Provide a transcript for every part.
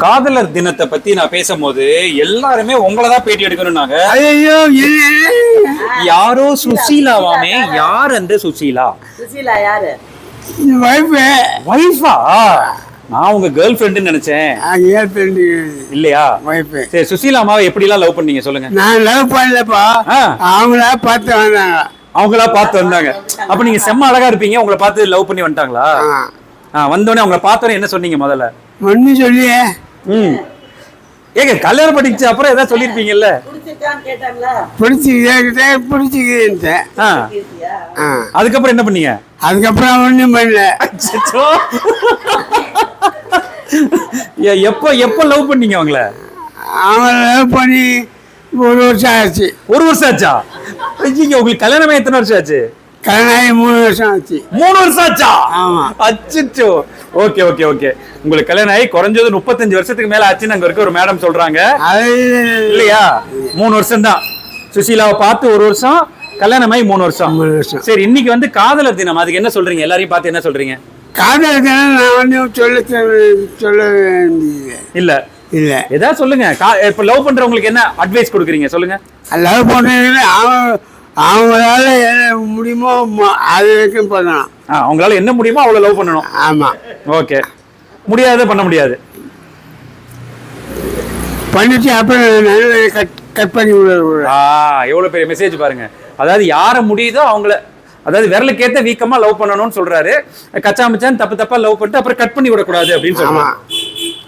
காதலர் தினத்தை பத்தி நான் பேசும்போது எல்லாருமே உங்களதான் பேட்டி எடுக்கணும்னாங்க. ஐயோ யாரோ சுசீலாவாமே. யார் அந்த சுசீலா? சுசீலா யாரு? வைஃபா? நான் உங்க கேர்ள் ஃப்ரெண்டுன்னு நினைச்சேன். இல்லையா? சரி, சுசீலா அம்மாவை எப்படி எல்லாம் லவ் பண்ணீங்க சொல்லுங்க. நான் லவ் பண்ணலப்பா, அவங்களா பார்த்து வந்தாங்க. அவங்களா பார்த்து வந்தாங்க. அப்ப நீங்க செம்ம அழகா இருப்பீங்க, உங்களை பார்த்து லவ் பண்ணி வந்துட்டாங்களா? வந்தோடனே அவங்களை பார்த்தோன்னே என்ன சொன்னீங்க முதல்ல? ஒண்ணு சொல்லியே. ஏங்க கல்யாணம் பண்ணிச்சு அப்புறம் ஏதாவது சொல்லிருப்பீங்கல்ல? அதுக்கப்புறம் என்ன பண்ணீங்க? அதுக்கப்புறம் ஒண்ணும் பண்ணல. எப்ப எப்ப லவ் பண்ணீங்க அவங்கள? அவங்கள லவ் பண்ணி 1 வருஷம் ஆச்சு. 1 வருஷம் ஆச்சா? உங்களுக்கு கல்யாணமே எத்தனை வருஷம் ஆச்சு? கல்யாணம் 3 வருஷம் ஆச்சு. 3 வருஷம் ஆச்சா? ஆமா. அச்சோ. Okay okay okay. உங்களுக்கு கல்யாணம் ஆகி குறைஞ்சது 35 வருஷத்துக்கு மேல ஆச்சுன்னு அங்க இருக்க ஒரு மேடம் சொல்றாங்க. இல்லையா? 3 வருஷம் தான். சுசீலாவை பார்த்து 1 வருஷம், கல்யாணம் ஆகி 3 வருஷம். சரி, இன்னைக்கு வந்து காதலர் தினம், அதுக்கு என்ன சொல்றீங்க? எல்லாரையும் பார்த்து என்ன சொல்றீங்க? காதலர் தினம் நான் வந்து சொல்ல இல்ல இல்ல ஏதாவது சொல்லுங்க. இப்ப லவ் பண்றவங்களுக்கு என்ன அட்வைஸ் கொடுக்குறீங்க சொல்லுங்க. லவ் பண்றவங்க அவங்களால என்ன முடியுமோ அது வரைக்கும் பண்ணலாம். அவங்களால என்ன முடியுமோ அவ்வளவு லவ் பண்ணணும். ஆமா. ஓகே. முடியாத பண்ண முடியாது. பண்ணிட்டு அப்புறம் கட் பண்ணி விடுறது. எவ்வளவு பெரிய மெசேஜ் பாருங்க. அதாவது யார முடியுதோ அவங்கள, அதாவது விரலுக்கேத்த வீக்கமா லவ் பண்ணணும்னு சொல்றாரு. கச்சாமச்சான் தப்பு தப்பா லவ் பண்ணிட்டு அப்புறம் கட் பண்ணி விடக்கூடாது அப்படின்னு சொல்றாங்க.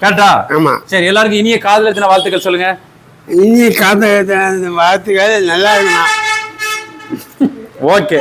கரெக்டா? ஆமா. சரி, எல்லாருக்கும் இனிய காதலர் தின வாழ்த்துக்கள் சொல்லுங்க. இனிய காதலர் தின வாழ்த்துக்கள். நல்லா இருக்கணும். ஓகே.